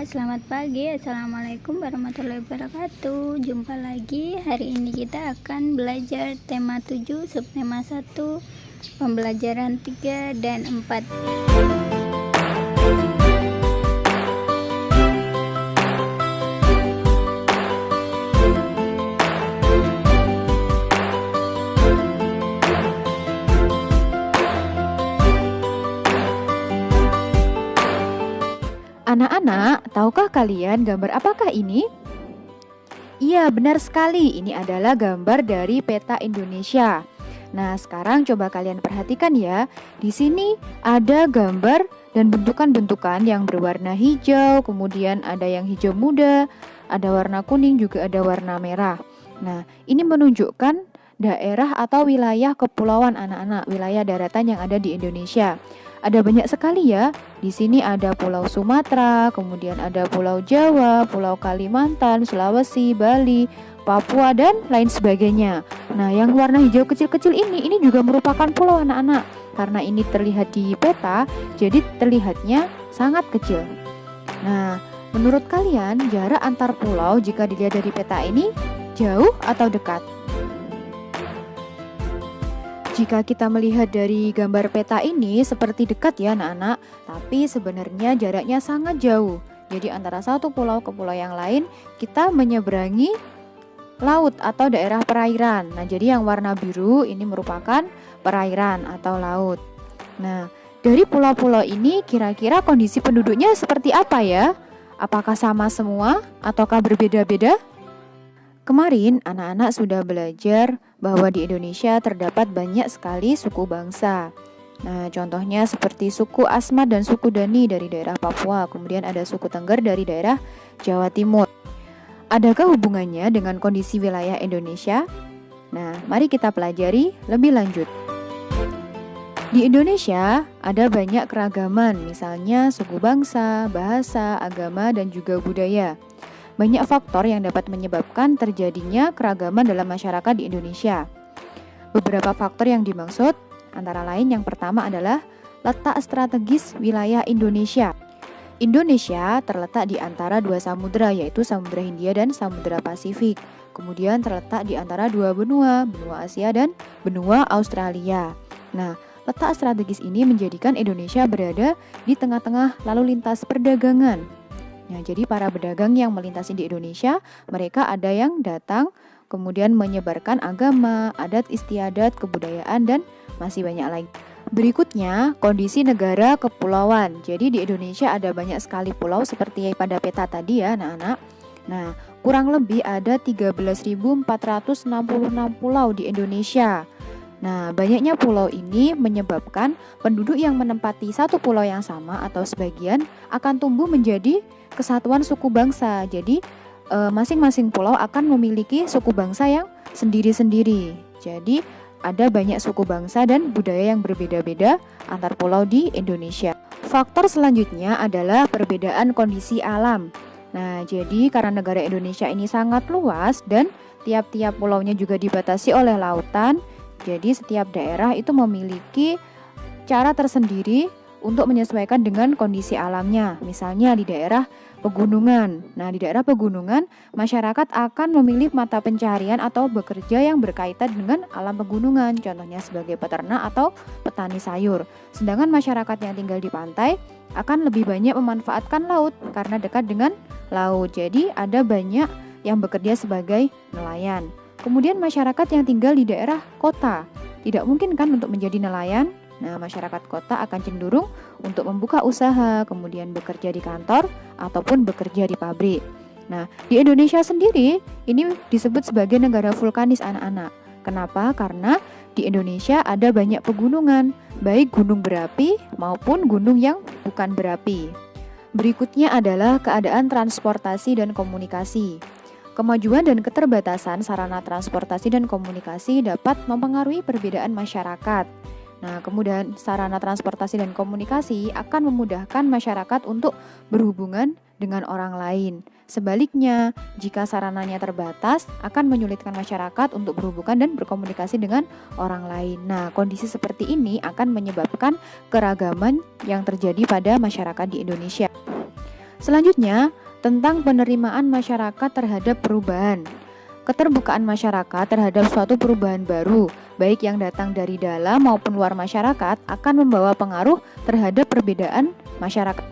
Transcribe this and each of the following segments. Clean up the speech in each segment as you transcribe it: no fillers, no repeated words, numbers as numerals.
selamat pagi. Assalamualaikum warahmatullahi wabarakatuh. Jumpa lagi. Hari ini kita akan belajar tema 7, subtema 1, pembelajaran 3 dan 4. Anak-anak, tahukah kalian gambar apakah ini? Iya, benar sekali. Ini adalah gambar dari peta Indonesia. Nah, sekarang coba kalian perhatikan ya. Di sini ada gambar dan bentukan-bentukan yang berwarna hijau, kemudian ada yang hijau muda, ada warna kuning, juga ada warna merah. Nah, ini menunjukkan daerah atau wilayah kepulauan anak-anak, wilayah daratan yang ada di Indonesia. Ada banyak sekali ya. Di sini ada Pulau Sumatera, kemudian ada Pulau Jawa, Pulau Kalimantan, Sulawesi, Bali, Papua, dan lain sebagainya. Nah, yang warna hijau kecil-kecil ini juga merupakan pulau anak-anak. Karena ini terlihat di peta, jadi terlihatnya sangat kecil. Nah, menurut kalian jarak antar pulau jika dilihat dari peta ini jauh atau dekat? Jika kita melihat dari gambar peta ini seperti dekat ya anak-anak, tapi sebenarnya jaraknya sangat jauh. Jadi antara satu pulau ke pulau yang lain, kita menyeberangi laut atau daerah perairan. Nah, jadi yang warna biru ini merupakan perairan atau laut. Nah, dari pulau-pulau ini kira-kira kondisi penduduknya seperti apa ya? Apakah sama semua ataukah berbeda-beda? Kemarin anak-anak sudah belajar bahwa di Indonesia terdapat banyak sekali suku bangsa. Nah, contohnya seperti suku Asmat dan suku Dani dari daerah Papua, kemudian ada suku Tengger dari daerah Jawa Timur. Adakah hubungannya dengan kondisi wilayah Indonesia? Nah, mari kita pelajari lebih lanjut. Di Indonesia ada banyak keragaman, misalnya suku bangsa, bahasa, agama, dan juga budaya. Banyak faktor yang dapat menyebabkan terjadinya keragaman dalam masyarakat di Indonesia. Beberapa faktor yang dimaksud antara lain yang pertama adalah letak strategis wilayah Indonesia. Indonesia terletak di antara dua samudera, yaitu Samudra Hindia dan Samudra Pasifik. Kemudian terletak di antara dua benua, benua Asia dan benua Australia. Nah, letak strategis ini menjadikan Indonesia berada di tengah-tengah lalu lintas perdagangan. Nah, jadi para pedagang yang melintasi di Indonesia, mereka ada yang datang kemudian menyebarkan agama, adat istiadat, kebudayaan, dan masih banyak lagi. Berikutnya, kondisi negara kepulauan. Jadi di Indonesia ada banyak sekali pulau seperti pada peta tadi ya anak-anak. Nah, kurang lebih ada 13.466 pulau di Indonesia. Nah, banyaknya pulau ini menyebabkan penduduk yang menempati satu pulau yang sama atau sebagian akan tumbuh menjadi kesatuan suku bangsa. Jadi, masing-masing pulau akan memiliki suku bangsa yang sendiri-sendiri. Jadi, ada banyak suku bangsa dan budaya yang berbeda-beda antar pulau di Indonesia. Faktor selanjutnya adalah perbedaan kondisi alam. Nah, jadi karena negara Indonesia ini sangat luas dan tiap-tiap pulaunya juga dibatasi oleh lautan, jadi setiap daerah itu memiliki cara tersendiri untuk menyesuaikan dengan kondisi alamnya. Misalnya di daerah pegunungan. Nah, di daerah pegunungan, masyarakat akan memilih mata pencaharian atau bekerja yang berkaitan dengan alam pegunungan. Contohnya sebagai peternak atau petani sayur. Sedangkan masyarakat yang tinggal di pantai akan lebih banyak memanfaatkan laut karena dekat dengan laut. Jadi ada banyak yang bekerja sebagai nelayan. Kemudian masyarakat yang tinggal di daerah kota, tidak mungkin kan untuk menjadi nelayan. Nah, masyarakat kota akan cenderung untuk membuka usaha, kemudian bekerja di kantor, ataupun bekerja di pabrik. Nah, di Indonesia sendiri, ini disebut sebagai negara vulkanis anak-anak. Kenapa? Karena di Indonesia ada banyak pegunungan, baik gunung berapi maupun gunung yang bukan berapi. Berikutnya adalah keadaan transportasi dan komunikasi. Kemajuan dan keterbatasan sarana transportasi dan komunikasi dapat mempengaruhi perbedaan masyarakat. Nah, kemudian sarana transportasi dan komunikasi akan memudahkan masyarakat untuk berhubungan dengan orang lain. Sebaliknya, jika sarananya terbatas, akan menyulitkan masyarakat untuk berhubungan dan berkomunikasi dengan orang lain. Nah, kondisi seperti ini akan menyebabkan keragaman yang terjadi pada masyarakat di Indonesia. Selanjutnya, tentang penerimaan masyarakat terhadap perubahan. Keterbukaan masyarakat terhadap suatu perubahan baru, baik yang datang dari dalam maupun luar masyarakat, akan membawa pengaruh terhadap perbedaan masyarakat.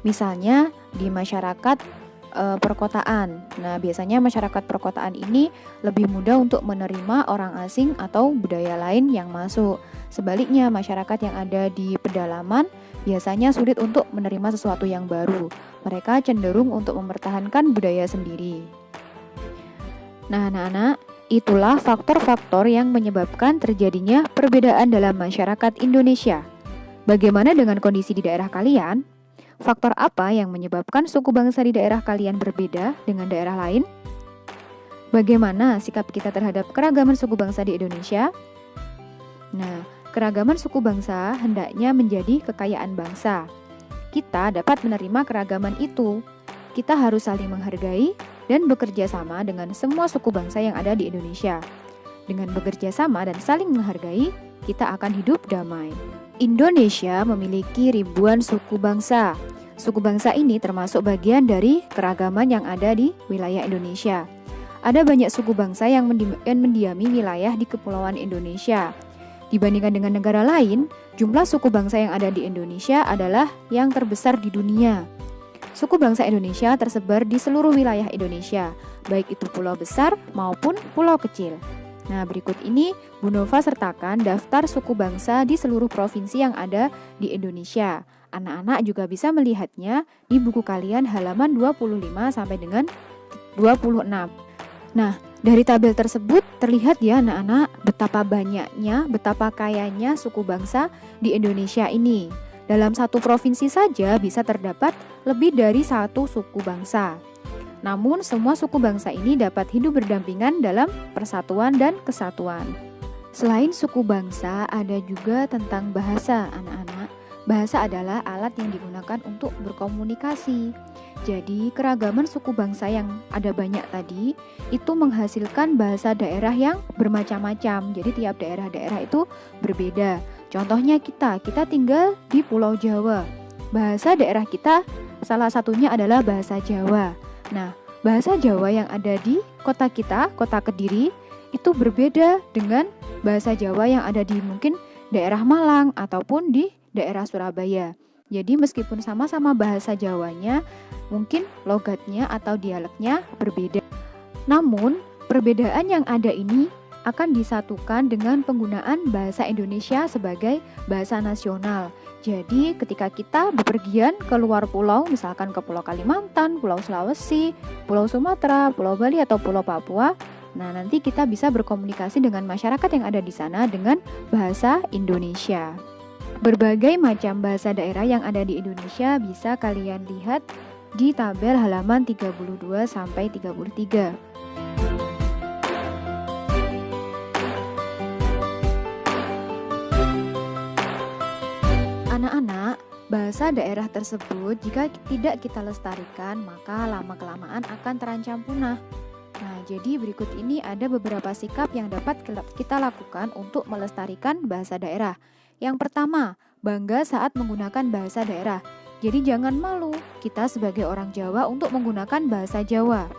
Misalnya di masyarakat perkotaan. Nah, biasanya masyarakat perkotaan ini lebih mudah untuk menerima orang asing atau budaya lain yang masuk. Sebaliknya, masyarakat yang ada di pedalaman biasanya sulit untuk menerima sesuatu yang baru. Mereka cenderung untuk mempertahankan budaya sendiri. Nah, anak-anak, itulah faktor-faktor yang menyebabkan terjadinya perbedaan dalam masyarakat Indonesia. Bagaimana dengan kondisi di daerah kalian? Faktor apa yang menyebabkan suku bangsa di daerah kalian berbeda dengan daerah lain? Bagaimana sikap kita terhadap keragaman suku bangsa di Indonesia? Nah, keragaman suku bangsa hendaknya menjadi kekayaan bangsa. Kita dapat menerima keragaman itu. Kita harus saling menghargai dan bekerja sama dengan semua suku bangsa yang ada di Indonesia. Dengan bekerja sama dan saling menghargai, kita akan hidup damai. Indonesia memiliki ribuan suku bangsa. Suku bangsa ini termasuk bagian dari keragaman yang ada di wilayah Indonesia. Ada banyak suku bangsa yang mendiami wilayah di Kepulauan Indonesia. Dibandingkan dengan negara lain, jumlah suku bangsa yang ada di Indonesia adalah yang terbesar di dunia. Suku bangsa Indonesia tersebar di seluruh wilayah Indonesia, baik itu pulau besar maupun pulau kecil. Nah, berikut ini Bu Nova sertakan daftar suku bangsa di seluruh provinsi yang ada di Indonesia. Anak-anak juga bisa melihatnya di buku kalian halaman 25 sampai dengan 26. Nah, dari tabel tersebut terlihat ya anak-anak betapa banyaknya, betapa kayanya suku bangsa di Indonesia ini. Dalam satu provinsi saja bisa terdapat lebih dari satu suku bangsa. Namun semua suku bangsa ini dapat hidup berdampingan dalam persatuan dan kesatuan. Selain suku bangsa, ada juga tentang bahasa anak-anak. Bahasa adalah alat yang digunakan untuk berkomunikasi. Jadi keragaman suku bangsa yang ada banyak tadi itu menghasilkan bahasa daerah yang bermacam-macam. Jadi tiap daerah-daerah itu berbeda. Contohnya kita tinggal di Pulau Jawa. Bahasa daerah kita salah satunya adalah bahasa Jawa. Nah, bahasa Jawa yang ada di kota kita, kota Kediri, itu berbeda dengan bahasa Jawa yang ada di mungkin daerah Malang ataupun di daerah Surabaya. Jadi meskipun sama-sama bahasa Jawanya, mungkin logatnya atau dialeknya berbeda. Namun, perbedaan yang ada ini akan disatukan dengan penggunaan bahasa Indonesia sebagai bahasa nasional. Jadi ketika kita bepergian ke luar pulau, misalkan ke Pulau Kalimantan, Pulau Sulawesi, Pulau Sumatera, Pulau Bali atau Pulau Papua, nah nanti kita bisa berkomunikasi dengan masyarakat yang ada di sana dengan bahasa Indonesia. Berbagai macam bahasa daerah yang ada di Indonesia bisa kalian lihat di tabel halaman 32 sampai 33. Anak-anak, bahasa daerah tersebut jika tidak kita lestarikan, maka lama-kelamaan akan terancam punah. Nah, jadi berikut ini ada beberapa sikap yang dapat kita lakukan untuk melestarikan bahasa daerah. Yang pertama, bangga saat menggunakan bahasa daerah. Jadi jangan malu kita sebagai orang Jawa untuk menggunakan bahasa Jawa.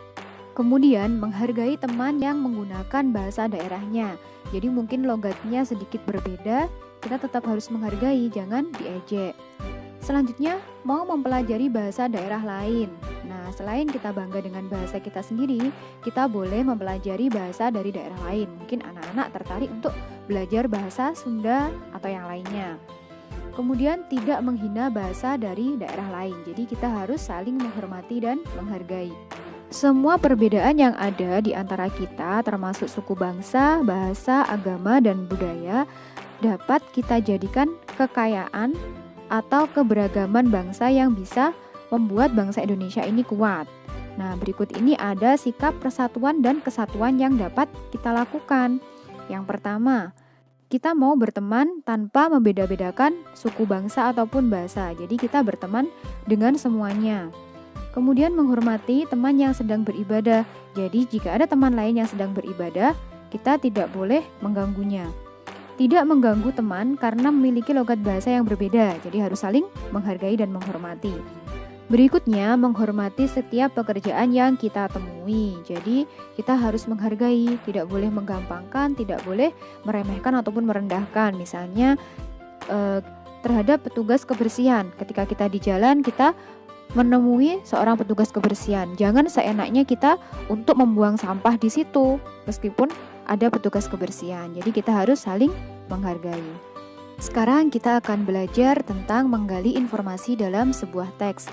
Kemudian, menghargai teman yang menggunakan bahasa daerahnya. Jadi mungkin logatnya sedikit berbeda, kita tetap harus menghargai, jangan diejek. Selanjutnya, mau mempelajari bahasa daerah lain. Nah, selain kita bangga dengan bahasa kita sendiri, kita boleh mempelajari bahasa dari daerah lain. Mungkin anak-anak tertarik untuk belajar bahasa Sunda atau yang lainnya. Kemudian, tidak menghina bahasa dari daerah lain. Jadi kita harus saling menghormati dan menghargai. Semua perbedaan yang ada di antara kita, termasuk suku bangsa, bahasa, agama, dan budaya, dapat kita jadikan kekayaan atau keberagaman bangsa yang bisa membuat bangsa Indonesia ini kuat. Nah, berikut ini ada sikap persatuan dan kesatuan yang dapat kita lakukan. Yang pertama, kita mau berteman tanpa membeda-bedakan suku bangsa ataupun bahasa. Jadi kita berteman dengan semuanya. Kemudian menghormati teman yang sedang beribadah. Jadi jika ada teman lain yang sedang beribadah, kita tidak boleh mengganggunya. Tidak mengganggu teman karena memiliki logat bahasa yang berbeda. Jadi harus saling menghargai dan menghormati. Berikutnya, menghormati setiap pekerjaan yang kita temui. Jadi, kita harus menghargai, tidak boleh menggampangkan, tidak boleh meremehkan ataupun merendahkan. Misalnya, terhadap petugas kebersihan. Ketika kita di jalan, kita menemui seorang petugas kebersihan. Jangan seenaknya kita untuk membuang sampah di situ, meskipun ada petugas kebersihan. Jadi, kita harus saling menghargai. Sekarang kita akan belajar tentang menggali informasi dalam sebuah teks.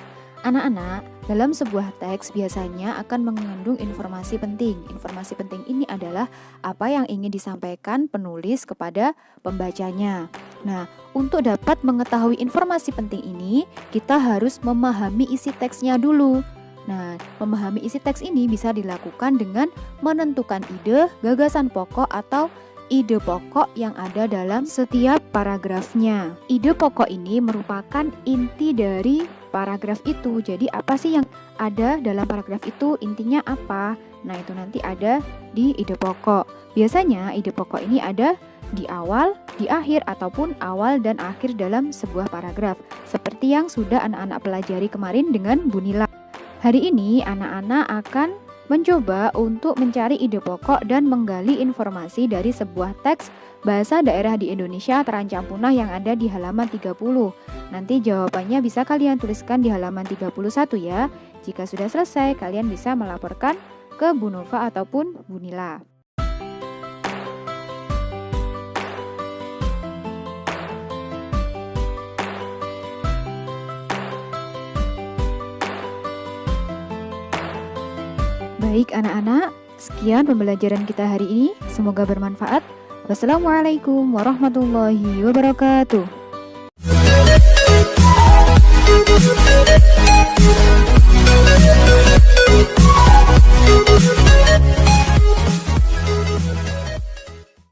Anak-anak, dalam sebuah teks biasanya akan mengandung informasi penting. Informasi penting ini adalah apa yang ingin disampaikan penulis kepada pembacanya. Nah, untuk dapat mengetahui informasi penting ini, kita harus memahami isi teksnya dulu. Nah, memahami isi teks ini bisa dilakukan dengan menentukan ide, gagasan pokok, atau ide pokok yang ada dalam setiap paragrafnya. Ide pokok ini merupakan inti dari paragraf itu. Jadi apa sih yang ada dalam paragraf itu, intinya apa? Nah, itu nanti ada di ide pokok. Biasanya ide pokok ini ada di awal, di akhir, ataupun awal dan akhir dalam sebuah paragraf. Seperti yang sudah anak-anak pelajari kemarin dengan Bu Nila. Hari ini anak-anak akan mencoba untuk mencari ide pokok dan menggali informasi dari sebuah teks bahasa daerah di Indonesia terancam punah yang ada di halaman 30. Nanti jawabannya bisa kalian tuliskan di halaman 31 ya. Jika sudah selesai, kalian bisa melaporkan ke Bu Nova ataupun Bu Nila. Baik anak-anak, sekian pembelajaran kita hari ini. Semoga bermanfaat. Wassalamualaikum warahmatullahi wabarakatuh.